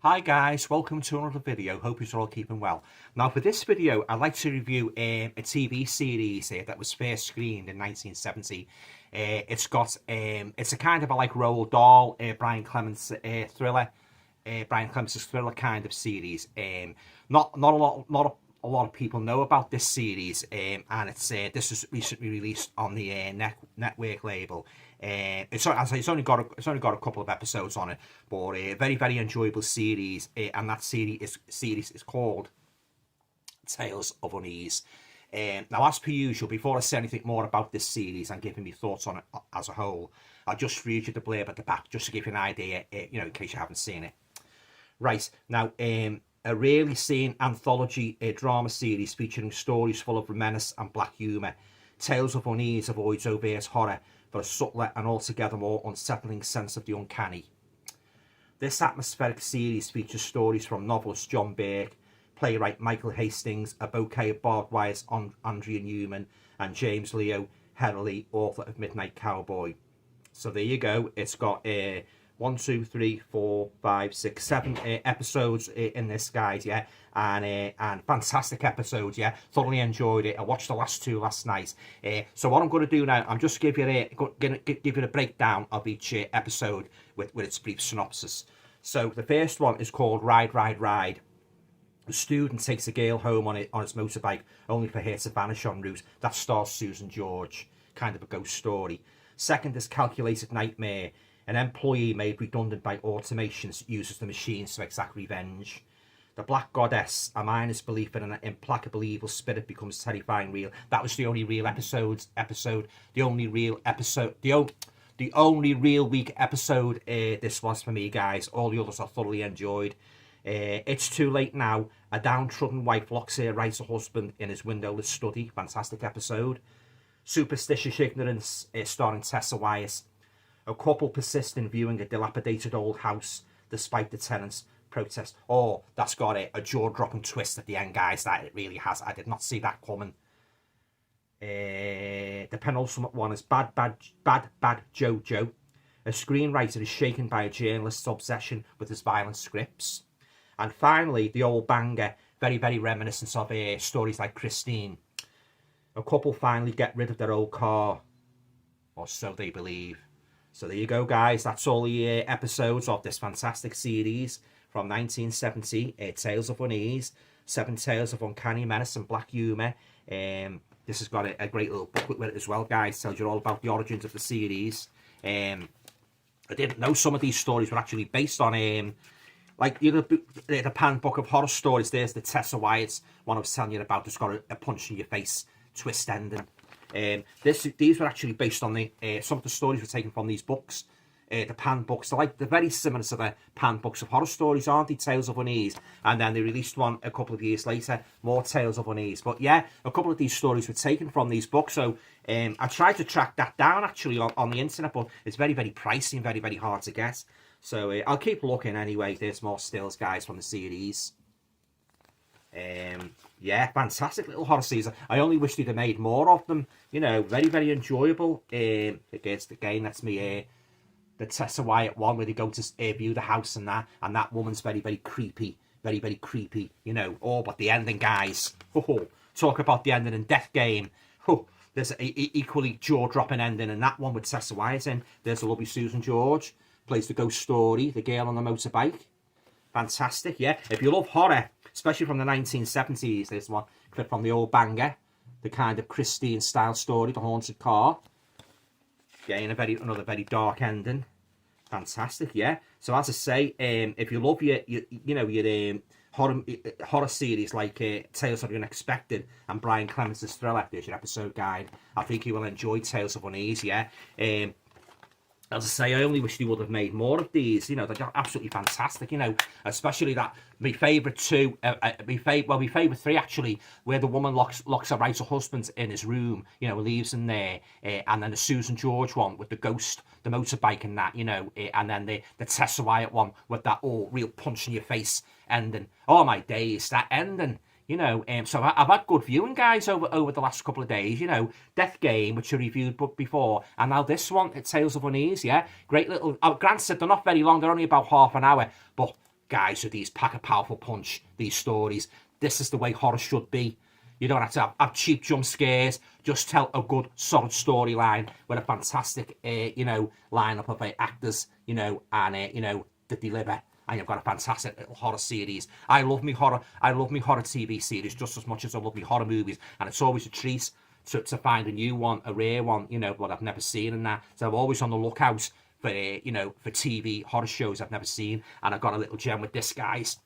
Hi guys, welcome to another video. Hope you're all keeping well. Now for this video, I'd like to review a TV series that was first screened in 1970. It's a kind of a like Roald Dahl, Brian Clemens thriller, Brian Clemens' thriller kind of series. Not a lot of people know about this series, and this was recently released on the network label. It's only got a couple of episodes on it, but a very enjoyable series, and that series is called Tales of Unease. Now, as per usual, before I say anything more about this series and giving me thoughts on it as a whole, I'll just read you the blurb at the back just to give you an idea, in case you haven't seen it. Right now, a rarely seen anthology drama series featuring stories full of menace and black humour. Tales of Unease avoids overt horror for a subtler and altogether more unsettling sense of the uncanny. This atmospheric series features stories from novelist John Burke, playwright Michael Hastings, a bouquet of barbed wires on Andrea Newman, and James Leo Herlihy, author of Midnight Cowboy. So there you go. It's got 1, 2, 3, 4, 5, 6, 7 episodes in this, guys, yeah, and fantastic episodes, yeah. Thoroughly enjoyed it. I watched the last two last night. So what I'm going to do now, I'm just give you a breakdown of each episode with its brief synopsis. So the first one is called Ride, Ride, Ride. A student takes a girl home on his motorbike, only for her to vanish en route. That stars Susan George, kind of a ghost story. Second is Calculated Nightmare. An employee made redundant by automations uses the machines to exact revenge. The Black Goddess, a miner's belief in an implacable evil spirit becomes terrifying real. That was the only real the only real weak episode this was for me, guys. All the others I thoroughly enjoyed. It's Too Late Now. A downtrodden wife locks her writer husband in his windowless study. Fantastic episode. Superstitious Ignorance, starring Tessa Wyatt. A couple persist in viewing a dilapidated old house despite the tenants' protest. Oh, that's got a jaw-dropping twist at the end, guys. That it really has. I did not see that coming. The penultimate one is Bad Jojo. A screenwriter is shaken by a journalist's obsession with his violent scripts. And finally, the old banger, very reminiscent of stories like Christine. A couple finally get rid of their old car, or so they believe. So there you go, guys. That's all the episodes of this fantastic series from 1970, Tales of Unease, 7 Tales of Uncanny Menace and Black Humour. This has got a great little booklet with it as well, guys. Tells you all about the origins of the series. I didn't know some of these stories were actually based on, like, the Pan Book of Horror Stories. There's the Tessa Wyatt one I was telling you about. It's got a punch in your face twist ending. These were actually based on some of the stories were taken from these books, the Pan books. They're very similar to the Pan books of horror stories, aren't they? Tales of Unease, and then they released one a couple of years later, more Tales of Unease. But yeah, a couple of these stories were taken from these books. So I tried to track that down actually on the internet, but it's very pricey and very hard to get. So I'll keep looking anyway. There's more stills, guys, from the series. Yeah, fantastic little horror season. I only wish they'd have made more of them. Very enjoyable. Again, that's me. The Tessa Wyatt one where they go to view the house and that woman's very creepy, very creepy. Oh, but the ending, guys. Oh, talk about the ending in Death Game. Oh, there's an equally jaw-dropping ending in that one with Tessa Wyatt in. There's the lovely Susan George, plays the ghost story, the girl on the motorbike. Fantastic, yeah. If you love horror, especially from the 1970s, there's one clip from the old banger, the kind of Christine style story, The Haunted Car. Again, another very dark ending. Fantastic, yeah. So as I say, if you love your horror series like Tales of the Unexpected and Brian Clemens' thriller, there's your episode guide. I think you will enjoy Tales of Unease, yeah. As I say, I only wish they would have made more of these. They're absolutely fantastic. Especially that my favourite two, my favourite three actually, where the woman locks her writer husband in his room, leaves him there, and then the Susan George one with the ghost, the motorbike and that, and then the Tessa Wyatt one with that real punch in your face ending. Oh my days, that ending. So I've had good viewing, guys, over the last couple of days. Death Game, which I reviewed before, and now this one, Tales of Unease, yeah. Great little, granted, they're not very long, they're only about half an hour, but guys with these pack a powerful punch, these stories. This is the way horror should be. You don't have to have cheap jump scares. Just tell a good, solid storyline with a fantastic, lineup of actors, and that deliver. And you've got a fantastic little horror series. I love me horror TV series just as much as I love me horror movies, and it's always a treat to find a new one, a rare one, what I've never seen and that. So I'm always on the lookout for for TV horror shows I've never seen, and I've got a little gem with this, guys.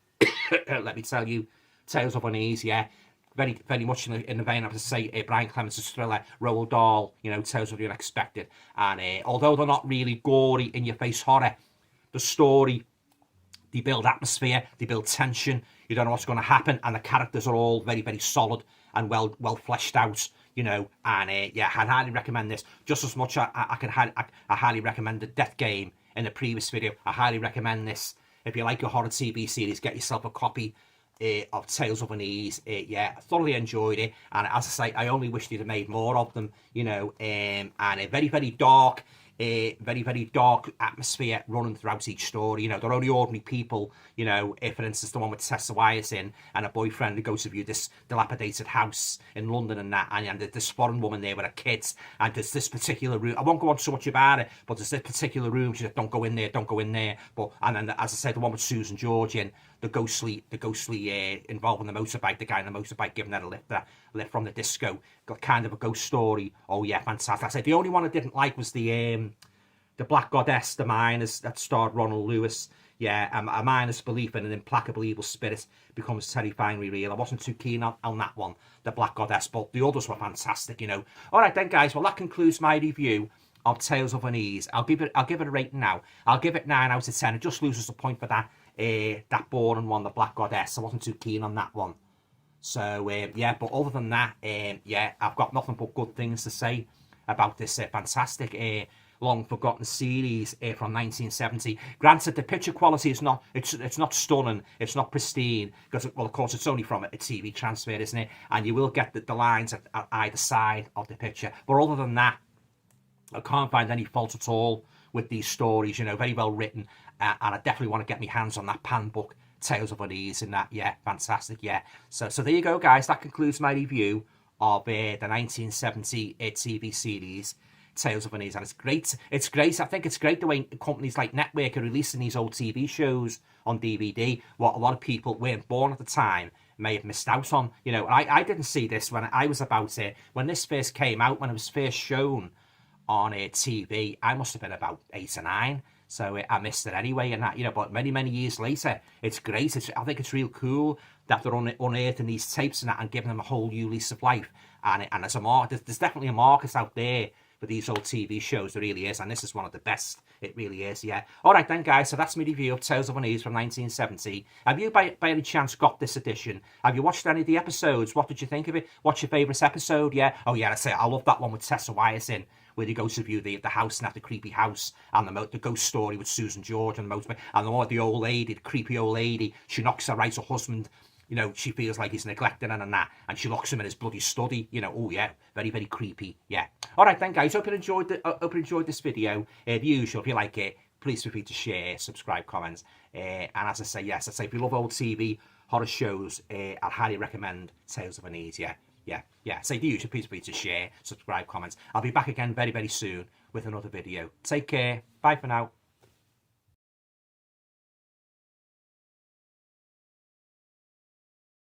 Let me tell you, Tales of Unease, yeah. Very, very much in the vein, I have to say, Brian Clemens' thriller, Roald Dahl, Tales of the Unexpected. And although they're not really gory, in-your-face horror, the story, they build atmosphere, they build tension, you don't know what's going to happen, and the characters are all very, very solid and well fleshed out, and I'd highly recommend this. Just as much I highly recommend the Death Game in the previous video. I highly recommend this. If you like your horror TV series, get yourself a copy of Tales of Unease. I thoroughly enjoyed it, and as I say, I only wish they'd have made more of them, and a very, very dark, very, very dark atmosphere running throughout each story. They're only ordinary people, for instance, the one with Tessa Wyers in and a boyfriend who goes to view this dilapidated house in London and that, and there's this foreign woman there with her kids, and there's this particular room, I won't go on so much about it, but there's this particular room, she said, don't go in there, and then, as I said, the one with Susan George in, the ghostly involving the motorbike, the guy in the motorbike giving her a lift from the disco, got kind of a ghost story. Oh yeah, fantastic. I said the only one I didn't like was the Black Goddess, the Miners, that starred Ronald Lewis. Yeah, a miner's belief in an implacable evil spirit becomes terrifyingly real. I wasn't too keen on that one, the Black Goddess, but the others were fantastic, All right then, guys, well, that concludes my review of Tales of Unease. I'll give it a rating now. I'll give it 9 out of 10. It just loses a point for that boring one, the Black Goddess. I wasn't too keen on that one. So, but other than that, I've got nothing but good things to say about this fantastic, long-forgotten series from 1970. Granted, the picture quality is not, it's not stunning, it's not pristine, because, well, of course, it's only from a TV transfer, isn't it? And you will get the lines at either side of the picture. But other than that, I can't find any fault at all with these stories, very well written, and I definitely want to get my hands on that pan book, Tales of Unease, and that, fantastic, So there you go, guys, that concludes my review of the 1970 TV series, Tales of Unease, and it's great, I think it's great the way companies like Network are releasing these old TV shows on DVD, what a lot of people weren't born at the time may have missed out on, I didn't see this when I was about when this first came out, when it was first shown on TV, I must have been about 8 or 9, so I missed it anyway, and that, but many, many years later, it's great. I think it's real cool that they're unearthing these tapes and that, and giving them a whole new lease of life, and as there's definitely a market out there for these old TV shows, there really is, and this is one of the best, it really is, Alright then, guys, so that's my review of Tales of Unease from 1970. Have you, by any chance, got this edition? Have you watched any of the episodes? What did you think of it? What's your favourite episode? Oh yeah, I love that one with Tessa Wyers in, where he goes to view the house, and that the creepy house, and the ghost story with Susan George and the motorbike, and the one with the old lady, the creepy old lady, she knocks her right, her husband, she feels like he's neglecting her and that, and she locks him in his bloody study, oh yeah, very, very creepy, Alright then, guys, hope you enjoyed this video. The usual, if you like it, please feel free to share, subscribe, comments, and as I say, if you love old TV, horror shows, I'd highly recommend Tales of Unease, say the usual, please feel free to share, subscribe, comments. I'll be back again very, very soon with another video. Take care, bye for now.